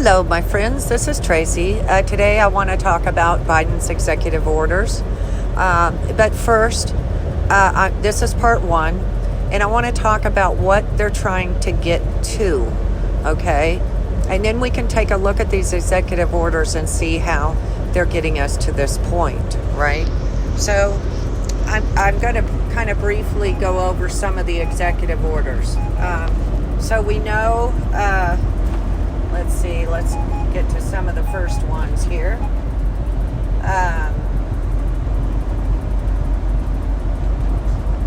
Hello, my friends. This is Tracy. Today I want to talk about Biden's executive orders. But first, this is part one, and I want to talk about what they're trying to get to, okay? And then we can take a look at these executive orders and see how they're getting us to this point, right? So I'm going to kind of briefly go over some of the executive orders. So we know... let's get to some of the first ones here.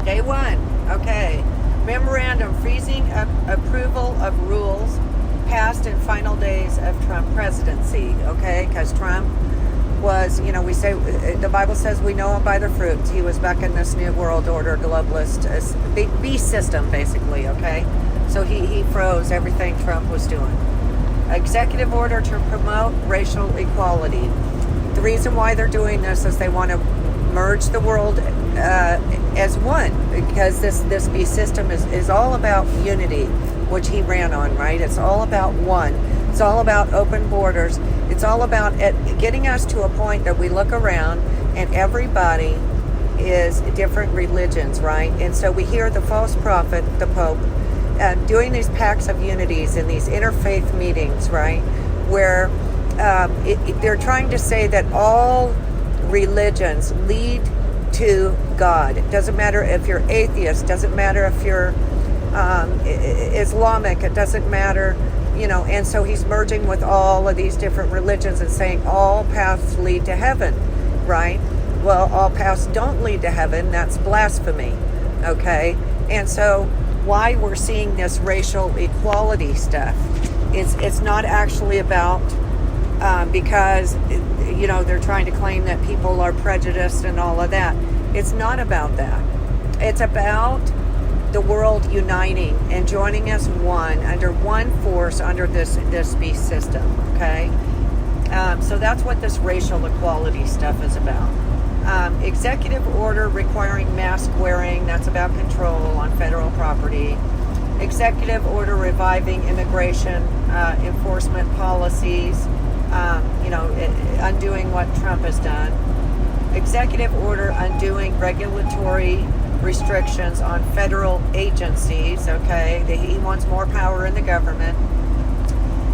Day one, okay. Memorandum freezing approval of rules passed in final days of Trump presidency, okay? Because Trump was, we say, the Bible says we know him by their fruits. He was back in this new world order, globalist, beast system, basically, okay? So he froze everything Trump was doing. Executive order to promote racial equality. The reason why they're doing this is they want to merge the world as one, because this beast system is all about unity, which he ran on, right? It's all about one. It's all about open borders. It's all about getting us to a point that we look around and everybody is different religions, right? And so we hear the false prophet, the Pope, doing these pacts of unities in these interfaith meetings, right, where they're trying to say that all religions lead to God. It doesn't matter if you're atheist, doesn't matter if you're Islamic, it doesn't matter, and so he's merging with all of these different religions and saying all paths lead to heaven, right? Well, all paths don't lead to heaven. That's blasphemy, okay? And so why we're seeing this racial equality stuff. It's not actually about because they're trying to claim that people are prejudiced and all of that. It's not about that. It's about the world uniting and joining as one under one force under this beast system. Okay, so that's what this racial equality stuff is about. Executive order requiring mask wearing, that's about control on federal property. Executive order reviving immigration enforcement policies, undoing what Trump has done. Executive order undoing regulatory restrictions on federal agencies, okay? He wants more power in the government.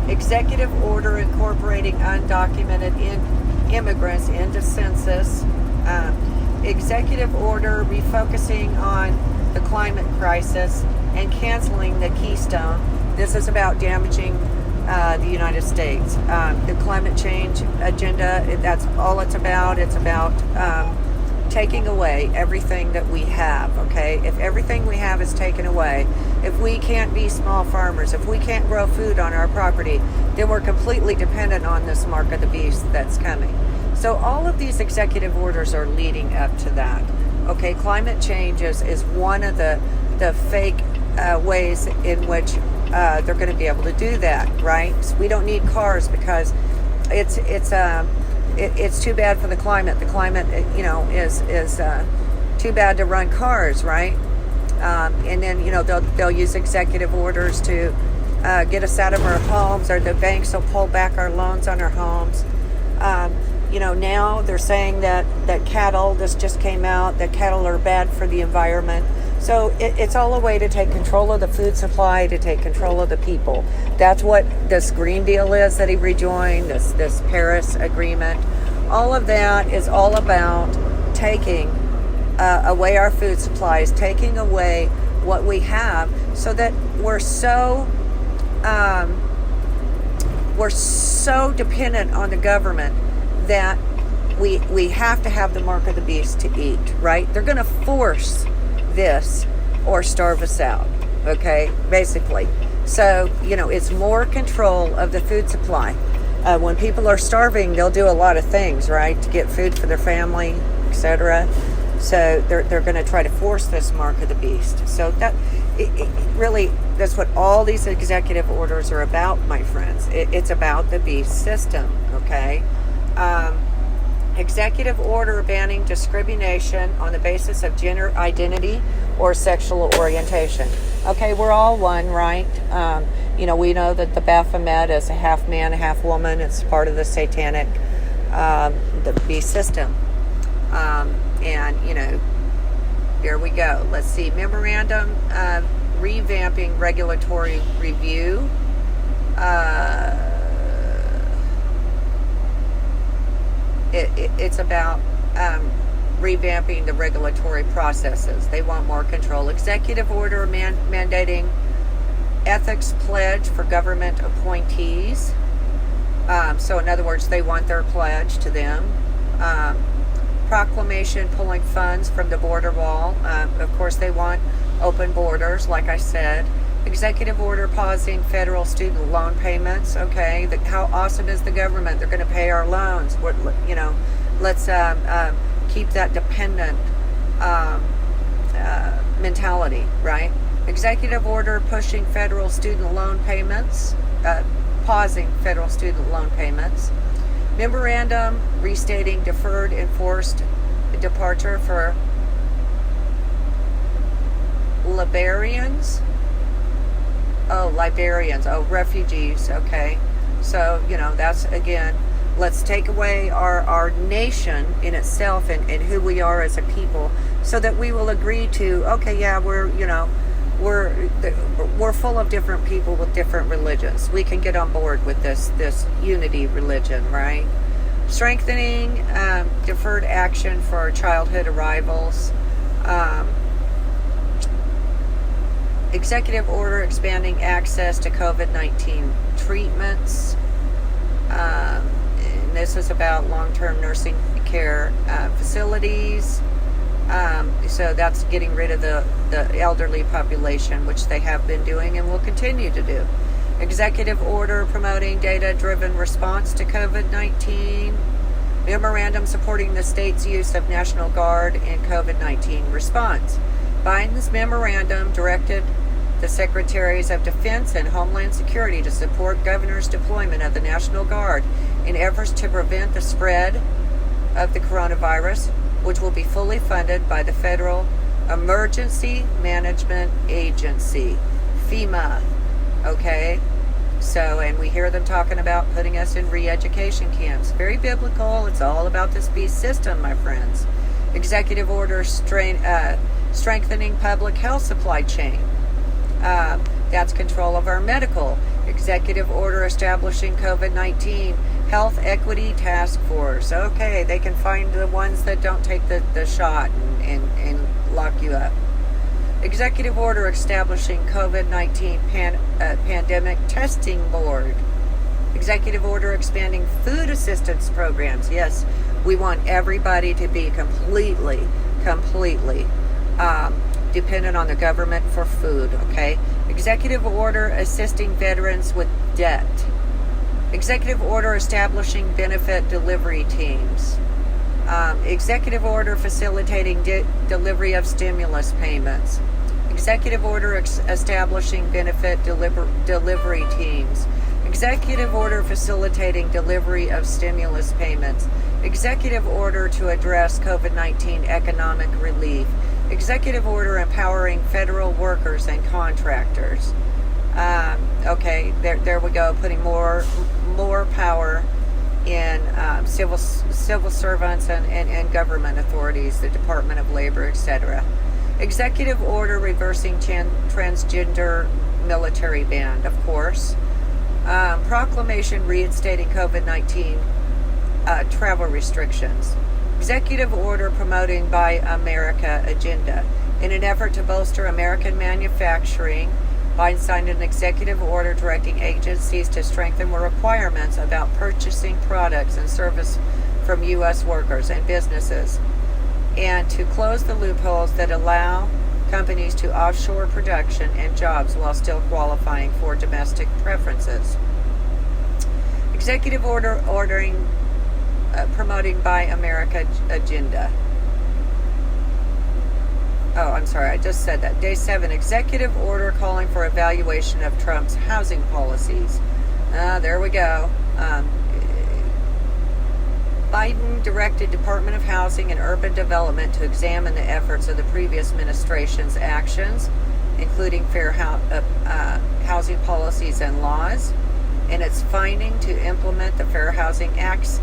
Executive order incorporating undocumented immigrants into census. Executive order refocusing on the climate crisis and canceling the Keystone. This is about damaging the United States. The climate change agenda, that's all it's about. It's about taking away everything that we have, okay? If everything we have is taken away, if we can't be small farmers, if we can't grow food on our property, then we're completely dependent on this mark of the beast that's coming. So all of these executive orders are leading up to that. Okay, climate change is one of the fake ways in which they're going to be able to do that, right? So we don't need cars because it's too bad for the climate. The climate, is too bad to run cars, right? And then they'll use executive orders to get us out of our homes, or the banks will pull back our loans on our homes. Now they're saying that cattle, this just came out, that cattle are bad for the environment. So it's all a way to take control of the food supply, to take control of the people. That's what this Green Deal is that he rejoined, this Paris Agreement. All of that is all about taking away our food supplies, taking away what we have, so that we're so dependent on the government that we have to have the mark of the beast to eat, right? They're going to force this or starve us out, okay, basically. So, it's more control of the food supply. When people are starving, they'll do a lot of things, right, to get food for their family, etc. So they're going to try to force this mark of the beast. So that really, that's what all these executive orders are about, my friends. It's about the beast system, okay? Executive order banning discrimination on the basis of gender identity or sexual orientation. Okay, we're all one, right? We know that the Baphomet is a half man, half woman. It's part of the satanic, the beast system. Here we go. Let's see. Memorandum revamping regulatory review. It's about revamping the regulatory processes. They want more control. Executive order mandating ethics pledge for government appointees. So in other words, they want their pledge to them. Proclamation pulling funds from the border wall. Of course, they want open borders, like I said. Executive order pausing federal student loan payments. Okay, how awesome is the government? They're going to pay our loans. Let's keep that dependent mentality, right? Executive order pushing federal student loan payments, pausing federal student loan payments. Memorandum restating deferred enforced departure for Liberians. Refugees. Okay, so that's again. Let's take away our nation in itself and who we are as a people, so that we will agree to. Okay, yeah, we're full of different people with different religions. We can get on board with this unity religion, right? Strengthening deferred action for childhood arrivals. Executive order expanding access to COVID-19 treatments. And this is about long-term nursing care facilities. So that's getting rid of the elderly population, which they have been doing and will continue to do. Executive order promoting data-driven response to COVID-19. Memorandum supporting the state's use of National Guard in COVID-19 response. Biden's memorandum directed the Secretaries of Defense and Homeland Security to support governors' deployment of the National Guard in efforts to prevent the spread of the coronavirus, which will be fully funded by the Federal Emergency Management Agency, FEMA. Okay? So, and we hear them talking about putting us in re-education camps. Very biblical. It's all about this beast system, my friends. Executive order strengthening public health supply chain. That's control of our medical. Executive order establishing COVID-19 Health Equity Task Force. Okay, they can find the ones that don't take the shot and lock you up. Executive order establishing COVID-19 pandemic testing board. Executive order expanding food assistance programs. Yes, we want everybody to be completely dependent on the government for food, okay? Executive order assisting veterans with debt. Executive order establishing benefit delivery teams. Executive order facilitating delivery of stimulus payments. Executive order establishing benefit delivery teams. Executive order facilitating delivery of stimulus payments. Executive order to address COVID-19 economic relief. Executive order empowering federal workers and contractors. Okay, there we go, putting more power in civil servants and government authorities, the Department of Labor, etc. Executive order reversing transgender military ban, of course. Proclamation reinstating COVID-19 travel restrictions. Executive order promoting Buy America agenda. In an effort to bolster American manufacturing, Biden signed an executive order directing agencies to strengthen requirements about purchasing products and service from U.S. workers and businesses, and to close the loopholes that allow companies to offshore production and jobs while still qualifying for domestic preferences. Executive order ordering promoting Buy America agenda. Oh, I'm sorry, I just said that. Day 7, executive order calling for evaluation of Trump's housing policies. There we go. Biden directed Department of Housing and Urban Development to examine the efforts of the previous administration's actions including fair housing policies and laws, and its finding to implement the Fair Housing Act's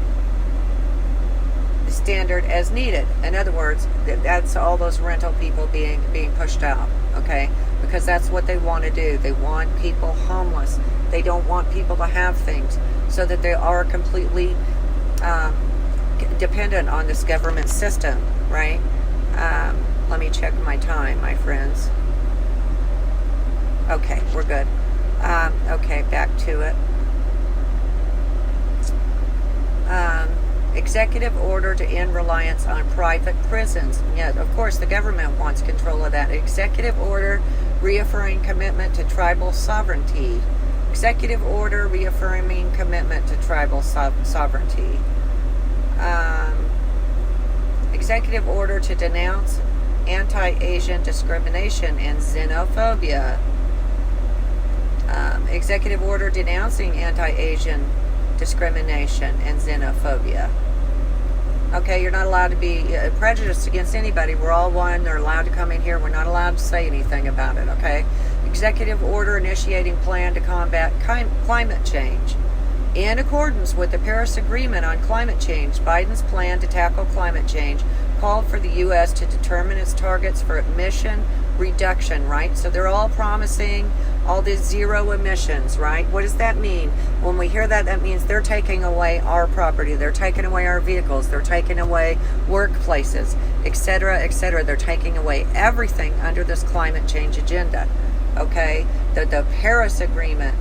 standard as needed. In other words, that's all those rental people being pushed out, okay? Because that's what they want to do. They want people homeless. They don't want people to have things, so that they are completely dependent on this government system, right? Let me check my time, my friends. Okay, we're good. Okay, back to it. Executive order to end reliance on private prisons. Yeah, of course, the government wants control of that. Executive order reaffirming commitment to tribal sovereignty. Executive order reaffirming commitment to tribal sovereignty. Executive order to denounce anti-Asian discrimination and xenophobia. Executive order denouncing anti-Asian discrimination and xenophobia. Okay, you're not allowed to be prejudiced against anybody. We're all one. They're allowed to come in here. We're not allowed to say anything about it, okay? Executive order initiating plan to combat climate change. In accordance with the Paris Agreement on climate change, Biden's plan to tackle climate change called for the U.S. to determine its targets for emission reduction, right? So they're all promising all these zero emissions, right? What does that mean? When we hear that, that means they're taking away our property. They're taking away our vehicles. They're taking away workplaces, etc., etc. They're taking away everything under this climate change agenda, okay? The Paris Agreement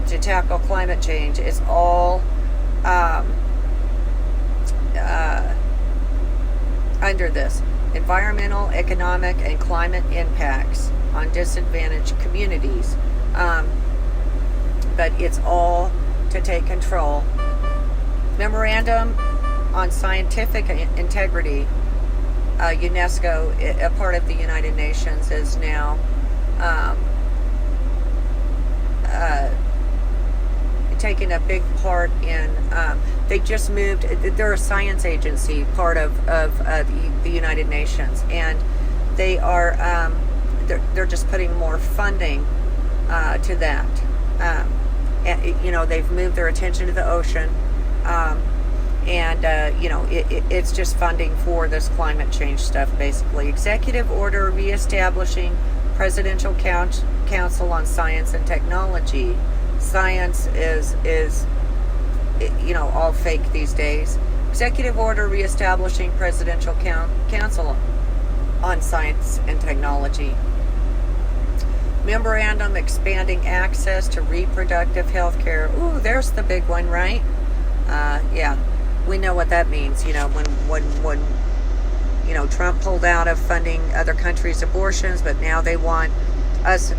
to tackle climate change is all under this. Environmental, economic, and climate impacts on disadvantaged communities. But it's all to take control. Memorandum on Scientific Integrity, UNESCO, a part of the United Nations, is now taking a big part in, they just moved, they're a science agency, part of the United Nations, and they are, they're just putting more funding to that. And, you know, they've moved their attention to the ocean, and you know, it's just funding for this climate change stuff, basically. Executive order reestablishing Presidential Council on Science and Technology. Science is you know, all fake these days. Executive order reestablishing Presidential Council on Science and Technology. Memorandum expanding access to reproductive health care. Ooh, there's the big one, right? Yeah, we know what that means. You know, when you know, Trump pulled out of funding other countries' abortions, but now they want us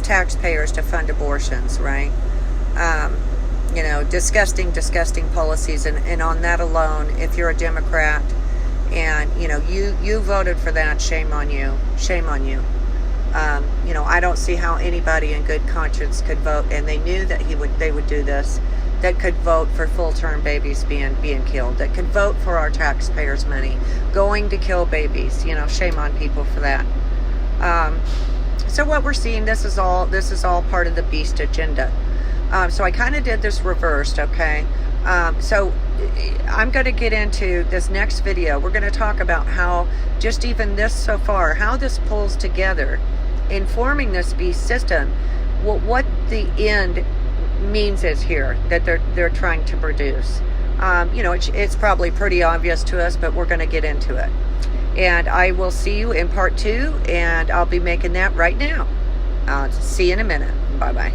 taxpayers to fund abortions, right? You know, disgusting policies, and on that alone, if you're a Democrat and you know you voted for that, shame on you. You know, I don't see how anybody in good conscience could vote, and they knew that they would do this, that could vote for full-term babies being killed, that could vote for our taxpayers' money going to kill babies. You know, shame on people for that. So what we're seeing, this is all part of the beast agenda. So I kind of did this reversed, okay? So I'm going to get into this next video. We're going to talk about how just even this so far, how this pulls together in forming this beast system, what the end means is here that they're trying to produce. You know, it's probably pretty obvious to us, but we're going to get into it. And I will see you in part 2, and I'll be making that right now. See you in a minute. Bye-bye.